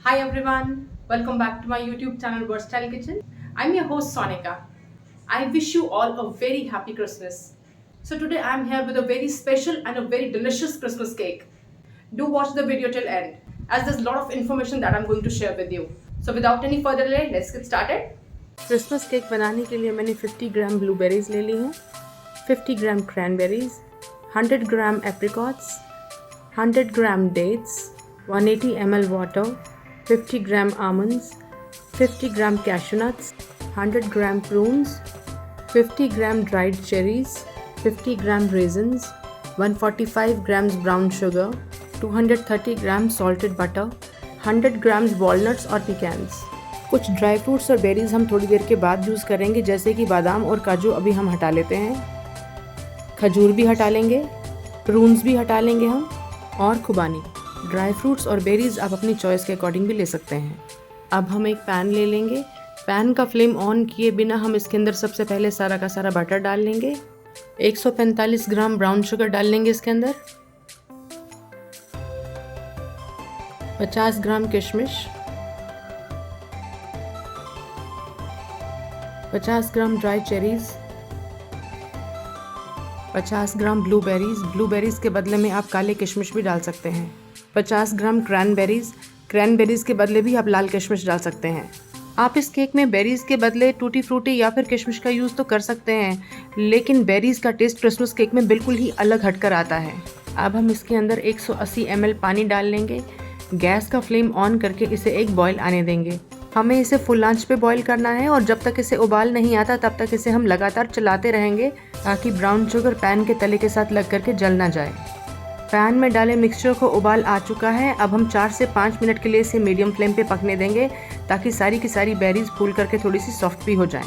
Hi everyone, welcome back to my YouTube channel Versatile Kitchen. I'm your host Sonika. I wish you all a very happy Christmas. So today I'm here with a very special and a very delicious Christmas cake. Do watch the video till end as there's a lot of information that I'm going to share with you. So without any further delay, let's get started. Christmas cake बनाने के लिए मैंने 50 ग्राम blueberries ले ली हैं, 50 gram cranberries, 100 gram apricots, 100 gram dates, 180 ml water, 50 gram almonds, 50 gram cashew nuts, 100 gram prunes, 50 gram dried cherries, 50 gram raisins, 145 grams brown sugar, 230 grams salted butter, 100 grams walnuts और pecans. कुछ dry fruits और berries हम थोड़ी देर के बाद use करेंगे, जैसे कि बादाम और काजू अभी हम हटा लेते हैं, खजूर भी हटा लेंगे, प्रून्स भी हटा लेंगे हम, और खुबानी. ड्राई फ्रूट्स और बेरीज आप अपनी चॉइस के अकॉर्डिंग भी ले सकते हैं. अब हम एक पैन ले लेंगे. पैन का फ्लेम ऑन किए बिना हम इसके अंदर सबसे पहले सारा का सारा बटर डाल लेंगे. 145 ग्राम ब्राउन शुगर डाल लेंगे इसके अंदर, 50 ग्राम किशमिश, 50 ग्राम ड्राई चेरीज, 50 ग्राम ब्लूबेरीज के बदले में आप काले किशमिश भी डाल सकते हैं. 50 ग्राम क्रैनबेरीज के बदले भी आप लाल किशमिश डाल सकते हैं. आप इस केक में बेरीज के बदले टूटी फ्रूटी या फिर किशमिश का यूज़ तो कर सकते हैं, लेकिन बेरीज का टेस्ट क्रिसमस केक में बिल्कुल ही अलग हटकर आता है. अब हम इसके अंदर 180 ml पानी डाल लेंगे. गैस का फ्लेम ऑन करके इसे एक बॉयल आने देंगे. हमें इसे फुल आंच पे बॉईल करना है और जब तक इसे उबाल नहीं आता तब तक इसे हम लगातार चलाते रहेंगे ताकि ब्राउन शुगर पैन के तले के साथ लग करके जल ना जाए. पैन में डाले मिक्सचर को उबाल आ चुका है. अब हम 4 से 5 मिनट के लिए इसे मीडियम फ्लेम पे पकने देंगे ताकि सारी की सारी बेरीज फूल करके थोड़ी सी सॉफ्ट भी हो जाएं,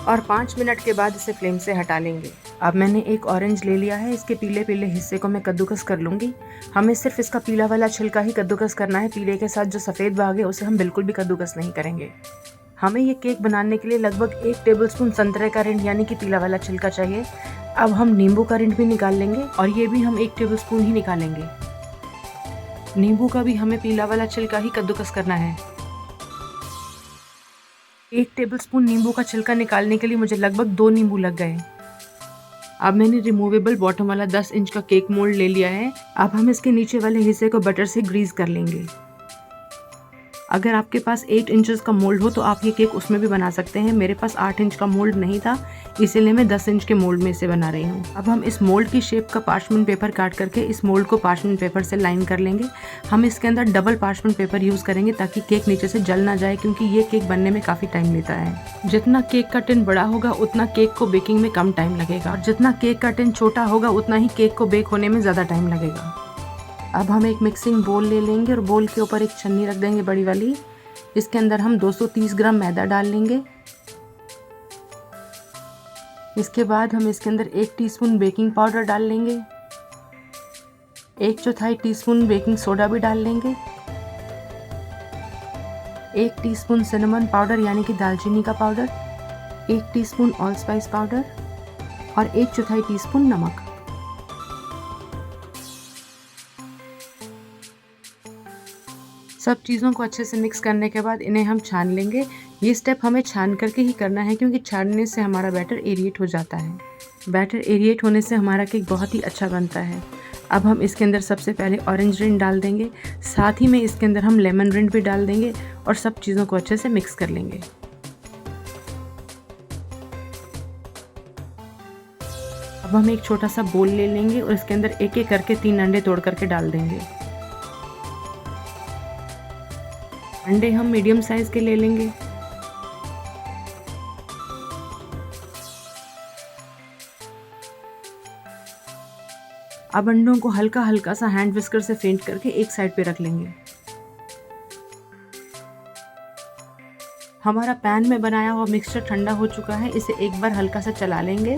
और 5 मिनट के बाद इसे फ्लेम से हटा लेंगे. अब मैंने एक ऑरेंज ले लिया है. इसके पीले पीले हिस्से को मैं कद्दूकस कर लूँगी. हमें सिर्फ इसका पीला वाला छिलका ही कद्दूकस करना है. पीले के साथ जो सफ़ेद भाग है उसे हम बिल्कुल भी कद्दूकस नहीं करेंगे. हमें ये केक बनाने के लिए लगभग 1 टेबलस्पून संतरे का रिंड यानी कि पीला वाला छिलका चाहिए. अब हम नींबू का रिंड भी निकाल लेंगे और ये भी हम 1 टेबलस्पून ही निकालेंगे. नींबू का भी हमें पीला वाला छिलका ही कद्दूकस करना है. 1 टेबलस्पून नींबू का छिलका निकालने के लिए मुझे लगभग 2 नींबू लग गए. अब मैंने रिमूवेबल बॉटम वाला 10 इंच का केक मोल्ड ले लिया है. अब हम इसके नीचे वाले हिस्से को बटर से ग्रीस कर लेंगे. अगर आपके पास 8 इंचेस का मोल्ड हो तो आप ये केक उसमें भी बना सकते हैं. मेरे पास 8 इंच का मोल्ड नहीं था, इसीलिए मैं 10 इंच के मोल्ड में इसे बना रही हूँ. अब हम इस मोल्ड की शेप का पार्चमेंट पेपर काट करके इस मोल्ड को पार्चमेंट पेपर से लाइन कर लेंगे. हम इसके अंदर डबल पार्चमेंट पेपर यूज़ करेंगे ताकि केक नीचे से जल ना जाए, क्योंकि ये केक बनने में काफ़ी टाइम लेता है. जितना केक का टिन बड़ा होगा उतना केक को बेकिंग में कम टाइम लगेगा, और जितना केक का टिन छोटा होगा उतना ही केक को बेक होने में ज़्यादा टाइम लगेगा. अब हम एक मिक्सिंग बोल ले लेंगे और बोल के ऊपर एक छन्नी रख देंगे बड़ी वाली. इसके अंदर हम 230 ग्राम मैदा डाल लेंगे. इसके बाद हम इसके अंदर 1 टीस्पून बेकिंग पाउडर डाल लेंगे. 1/4 टीस्पून बेकिंग सोडा भी डाल लेंगे. 1 टीस्पून सिनेमन पाउडर यानी कि दालचीनी का powder, 1 teaspoon all spice powder और 1/4 टीस्पून नमक. सब चीज़ों को अच्छे से मिक्स करने के बाद इन्हें हम छान लेंगे. ये स्टेप हमें छान करके ही करना है, क्योंकि छानने से हमारा बैटर एरिएट हो जाता है. बैटर एरिएट होने से हमारा केक बहुत ही अच्छा बनता है. अब हम इसके अंदर सबसे पहले ऑरेंज रिंड डाल देंगे, साथ ही में इसके अंदर हम लेमन रिंड भी डाल देंगे और सब चीज़ों को अच्छे से मिक्स कर लेंगे. अब हम एक छोटा सा बोल ले लेंगे और इसके अंदर एक एक करके 3 अंडे तोड़ करके डाल देंगे. अंडे हम मीडियम साइज़ के ले लेंगे. अब अंडों को हल्का हल्का सा हैंड विस्कर से फेंट करके एक साइड पे रख लेंगे. हमारा पैन में बनाया हुआ मिक्सचर ठंडा हो चुका है. इसे एक बार हल्का सा चला लेंगे.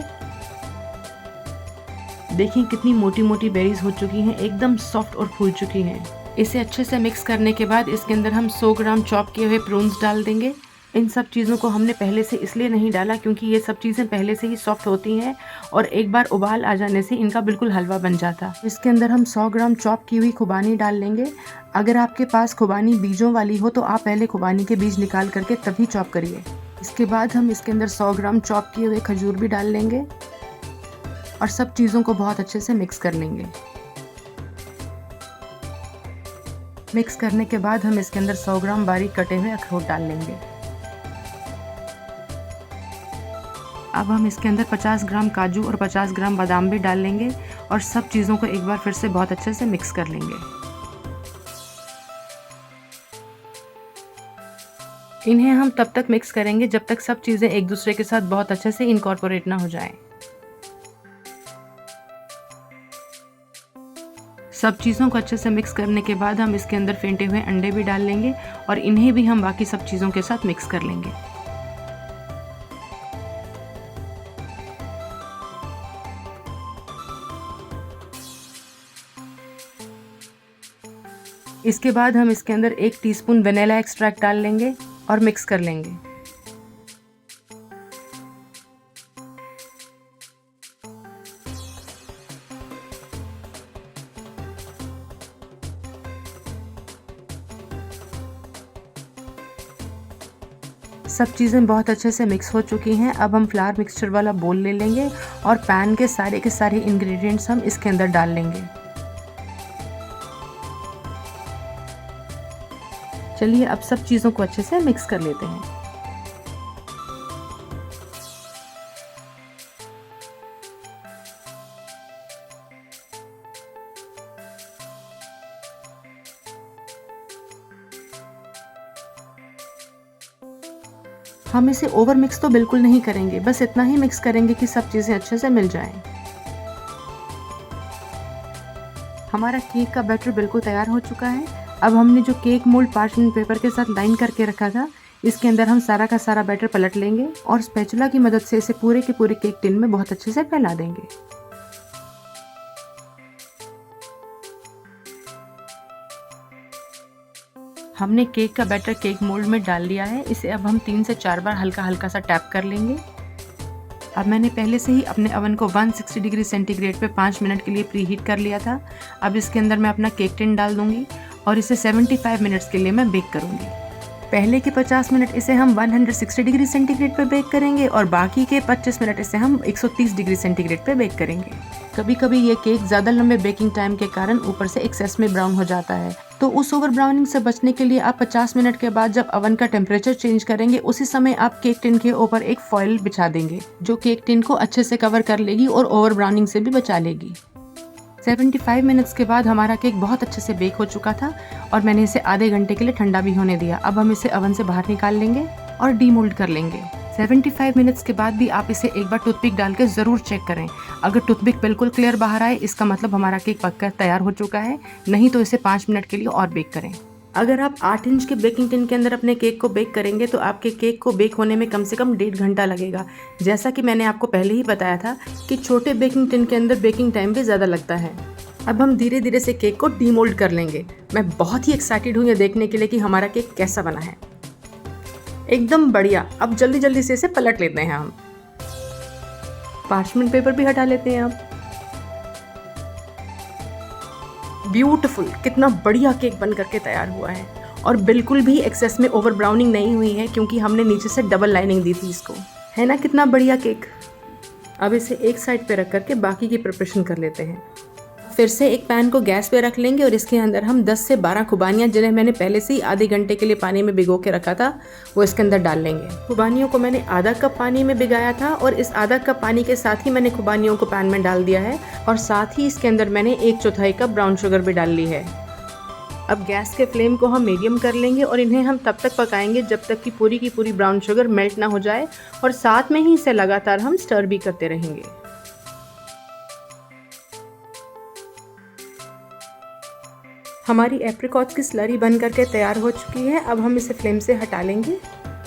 देखिए कितनी मोटी मोटी बेरीज हो चुकी हैं, एकदम सॉफ्ट और फूल चुकी हैं. इसे अच्छे से मिक्स करने के बाद इसके अंदर हम 100 ग्राम चॉप किए हुए प्रून्स डाल देंगे इन सब चीज़ों को हमने पहले से इसलिए नहीं डाला क्योंकि ये सब चीज़ें पहले से ही सॉफ्ट होती हैं और एक बार उबाल आ जाने से इनका बिल्कुल हलवा बन जाता। इसके अंदर हम 100 ग्राम चॉप की हुई खुबानी डाल लेंगे। अगर आपके पास खुबानी बीजों वाली हो तो आप पहले खुबानी के बीज निकाल करके तभी चॉप करिए। इसके बाद हम इसके अंदर 100 ग्राम चॉप किए हुए खजूर भी डाल लेंगे और सब चीज़ों को बहुत अच्छे से मिक्स कर लेंगे। मिक्स करने के बाद हम इसके अंदर 100 ग्राम बारीक कटे हुए अखरोट डाल लेंगे। अब हम इसके अंदर 50 ग्राम काजू और 50 ग्राम बादाम भी डाल लेंगे और सब चीज़ों को एक बार फिर से बहुत अच्छे से मिक्स कर लेंगे। इन्हें हम तब तक मिक्स करेंगे जब तक सब चीज़ें एक दूसरे के साथ बहुत अच्छे से इनकॉर्पोरेट ना हो जाएं। सब चीज़ों को अच्छे से मिक्स करने के बाद हम इसके अंदर फेंटे हुए अंडे भी डाल लेंगे और इन्हें भी हम बाकी सब चीज़ों के साथ मिक्स कर लेंगे। इसके बाद हम इसके अंदर 1 टीस्पून वेनिला एक्सट्रैक्ट डाल लेंगे और मिक्स कर लेंगे। सब चीज़ें बहुत अच्छे से मिक्स हो चुकी हैं। अब हम फ्लावर मिक्सचर वाला बोल ले लेंगे और पैन के सारे इंग्रेडिएंट्स हम इसके अंदर डाल लेंगे। चलिए अब सब चीज़ों को अच्छे से मिक्स कर लेते हैं। हम इसे ओवर मिक्स तो बिल्कुल नहीं करेंगे, बस इतना ही मिक्स करेंगे कि सब चीज़ें अच्छे से मिल जाएं। हमारा केक का बैटर बिल्कुल तैयार हो चुका है। अब हमने जो केक मोल्ड पार्चमेंट पेपर के साथ लाइन करके रखा था, इसके अंदर हम सारा का सारा बैटर पलट लेंगे और स्पैचुला की मदद से इसे पूरे के पूरे केक टिन में बहुत अच्छे से फैला देंगे। हमने केक का बैटर केक मोल्ड में डाल लिया है। इसे अब हम 3 से 4 बार हल्का हल्का सा टैप कर लेंगे। अब मैंने पहले से ही अपने ओवन को 160 डिग्री सेंटीग्रेड पे 5 मिनट के लिए प्री हीट कर लिया था। अब इसके अंदर मैं अपना केक टिन डाल दूंगी और इसे 75 मिनट्स के लिए मैं बेक करूंगी। पहले के 50 मिनट इसे हम 160 डिग्री सेंटीग्रेड पे बेक करेंगे और बाकी के 25 मिनट इसे हम 130 डिग्री सेंटीग्रेड पे बेक करेंगे। कभी कभी ये केक ज़्यादा लंबे बेकिंग टाइम के कारण ऊपर से एक्सेस में ब्राउन हो जाता है, तो उस ओवर ब्राउनिंग से बचने के लिए आप 50 मिनट के बाद जब ओवन का टेम्परेचर चेंज करेंगे उसी समय आप केक टिन के ऊपर एक फॉइल बिछा देंगे, जो केक टिन को अच्छे से कवर कर लेगी और ओवर ब्राउनिंग से भी बचा लेगी। 75 मिनट्स के बाद हमारा केक बहुत अच्छे से बेक हो चुका था और मैंने इसे आधे घंटे के लिए ठंडा भी होने दिया। अब हम इसे ओवन से बाहर निकाल लेंगे और डीमोल्ड कर लेंगे। 75 मिनट्स के बाद भी आप इसे एक बार टूथपिक डाल के ज़रूर चेक करें। अगर टूथपिक बिल्कुल क्लियर बाहर आए, इसका मतलब हमारा केक पककर तैयार हो चुका है, नहीं तो इसे 5 मिनट के लिए और बेक करें। अगर आप 8 इंच के बेकिंग टिन के अंदर अपने केक को बेक करेंगे तो आपके केक को बेक होने में कम से कम 1.5 घंटा लगेगा। जैसा कि मैंने आपको पहले ही बताया था कि छोटे बेकिंग टिन के अंदर बेकिंग टाइम भी ज़्यादा लगता है। अब हम धीरे धीरे से केक को डीमोल्ड कर लेंगे। मैं बहुत ही एक्साइटेड हूँ ये देखने के लिए कि हमारा केक कैसा बना है। एकदम बढ़िया। अब जल्दी जल्दी से इसे पलट लेते हैं हम। पार्चमेंट पेपर भी हटा लेते हैं अब। ब्यूटीफुल, कितना बढ़िया केक बन करके तैयार हुआ है और बिल्कुल भी एक्सेस में ओवर ब्राउनिंग नहीं हुई है क्योंकि हमने नीचे से डबल लाइनिंग दी थी इसको। है ना कितना बढ़िया केक। अब इसे एक साइड पे रख करके बाकी की प्रिपरेशन कर लेते हैं। फिर से एक पैन को गैस पे रख लेंगे और इसके अंदर हम 10 से 12 खुबानियाँ, जिन्हें मैंने पहले से ही आधे घंटे के लिए पानी में भिगो के रखा था, वो इसके अंदर डाल लेंगे। खुबानियों को मैंने आधा कप पानी में भिगाया था और इस आधा कप पानी के साथ ही मैंने खुबानियों को पैन में डाल दिया है और साथ ही इसके अंदर मैंने 1/4 कप ब्राउन शुगर भी डाल ली है। अब गैस के फ्लेम को हम मीडियम कर लेंगे और इन्हें हम तब तक पकाएंगे जब तक कि पूरी की पूरी ब्राउन शुगर मेल्ट ना हो जाए और साथ में ही इसे लगातार हम स्टर भी करते रहेंगे। हमारी एप्रिकॉट्स की स्लरी बन करके तैयार हो चुकी है। अब हम इसे फ्लेम से हटा लेंगे।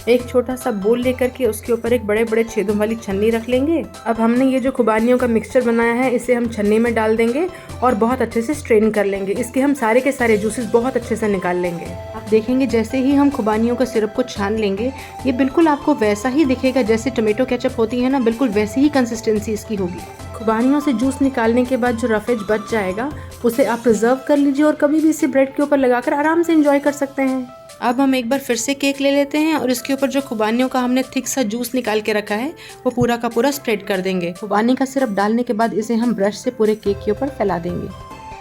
एक छोटा सा बोल लेकर के उसके ऊपर एक बड़े बड़े छेदों वाली छन्नी रख लेंगे। अब हमने ये जो खुबानियों का मिक्सचर बनाया है इसे हम छन्नी में डाल देंगे और बहुत अच्छे से स्ट्रेन कर लेंगे। इसके हम सारे के सारे जूसेस बहुत अच्छे से निकाल लेंगे। आप देखेंगे जैसे ही हम खुबानियों का सिरप को छान लेंगे ये बिल्कुल आपको वैसा ही दिखेगा जैसे टोमेटो केचप होती है ना, बिल्कुल वैसी ही कंसिस्टेंसी इसकी होगी। खुबानियों से जूस निकालने के बाद जो रफेज बच जाएगा उसे आप प्रिजर्व कर लीजिए और कभी भी इसे ब्रेड के ऊपर लगाकर आराम से एंजॉय कर सकते हैं। अब हम एक बार फिर से केक ले लेते हैं और इसके ऊपर जो खुबानियों का हमने थिक सा जूस निकाल के रखा है वो पूरा का पूरा स्प्रेड कर देंगे। खुबानी का सिरप डालने के बाद इसे हम ब्रश से पूरे केक के ऊपर फैला देंगे।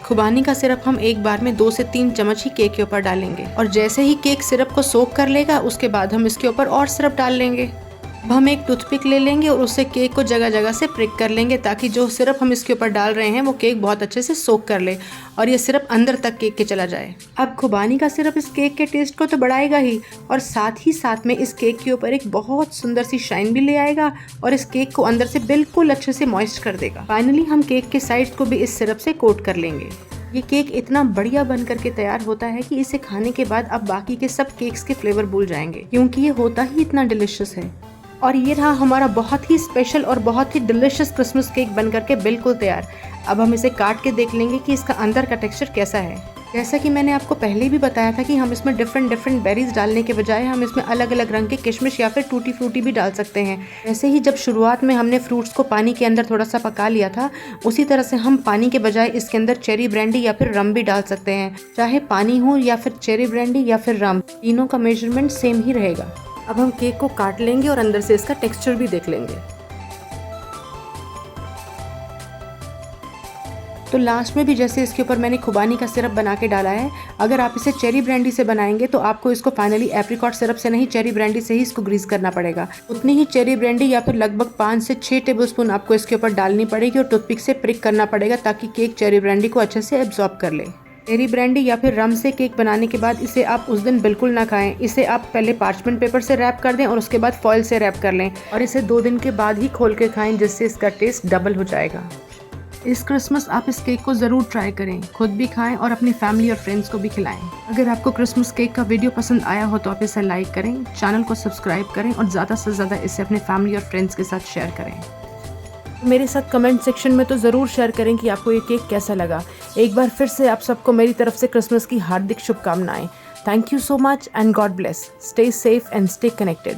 खुबानी का सिरप हम एक बार में 2 से 3 चम्मच ही केक के ऊपर डालेंगे और जैसे ही केक सिरप को सोक कर लेगा उसके बाद हम इसके ऊपर और सिरप डाल लेंगे। अब हम एक टूथपिक ले लेंगे और उससे केक को जगह जगह से प्रिक कर लेंगे ताकि जो सिरप हम इसके ऊपर डाल रहे हैं वो केक बहुत अच्छे से सोक कर ले और ये सिरप अंदर तक केक के चला जाए। अब खुबानी का सिरप इस केक के टेस्ट को तो बढ़ाएगा ही और साथ में इस केक के ऊपर एक बहुत सुंदर सी शाइन भी ले आएगा और इस केक को अंदर से बिल्कुल अच्छे से मॉइस्ट कर देगा। फाइनली हम केक के साइड्स को भी इस सिरप से कोट कर लेंगे। ये केक इतना बढ़िया बन करके तैयार होता है कि इसे खाने के बाद आप बाकी के सब केक्स के फ्लेवर भूल जाएंगे क्योंकि ये होता ही इतना डिलिशियस है। और ये रहा हमारा बहुत ही स्पेशल और बहुत ही डिलिशियस क्रिसमस केक बन करके बिल्कुल तैयार। अब हम इसे काट के देख लेंगे कि इसका अंदर का टेक्सचर कैसा है। जैसा कि मैंने आपको पहले भी बताया था कि हम इसमें डिफरेंट बेरीज डालने के बजाय हम इसमें अलग अलग रंग के किशमिश या फिर टूटी फ्रूटी भी डाल सकते हैं। ऐसे ही जब शुरुआत में हमने फ्रूट्स को पानी के अंदर थोड़ा सा पका लिया था उसी तरह से हम पानी के बजाय इसके अंदर चेरी ब्रांडी या फिर रम भी डाल सकते हैं। चाहे पानी हो या फिर चेरी ब्रांडी या फिर रम, तीनों का मेजरमेंट सेम ही रहेगा। अब हम केक को काट लेंगे और अंदर से इसका टेक्सचर भी देख लेंगे। तो लास्ट में भी जैसे इसके ऊपर मैंने खुबानी का सिरप बना के डाला है, अगर आप इसे चेरी ब्रांडी से बनाएंगे तो आपको इसको फाइनली एप्रिकॉट सिरप से नहीं चेरी ब्रांडी से ही इसको ग्रीस करना पड़ेगा। उतनी ही चेरी ब्रांडी या फिर लगभग 5 से 6 टेबलस्पून आपको इसके ऊपर डालनी पड़ेगी और टूथपिक से प्रिक करना पड़ेगा ताकि केक चेरी ब्रांडी को अच्छे से एब्जॉर्ब कर ले। चेरी ब्रांडी या फिर रम से केक बनाने के बाद इसे आप उस दिन बिल्कुल ना खाएं। इसे आप पहले पार्चमेंट पेपर से रैप कर दें और उसके बाद फॉइल से रैप कर लें और इसे 2 दिन के बाद ही खोल के खाएं जिससे इसका टेस्ट डबल हो जाएगा। इस क्रिसमस आप इस केक को ज़रूर ट्राई करें, खुद भी खाएं और अपनी फैमिली और फ्रेंड्स को भी खिलाएं। अगर आपको क्रिसमस केक का वीडियो पसंद आया हो तो आप इसे लाइक करें, चैनल को सब्सक्राइब करें और ज़्यादा से ज़्यादा इसे अपने फैमिली और फ्रेंड्स के साथ शेयर करें। मेरे साथ कमेंट सेक्शन में तो ज़रूर शेयर करें कि आपको ये केक कैसा लगा। एक बार फिर से आप सबको मेरी तरफ से क्रिसमस की हार्दिक शुभकामनाएं। Thank you so much and God bless. Stay safe and stay connected.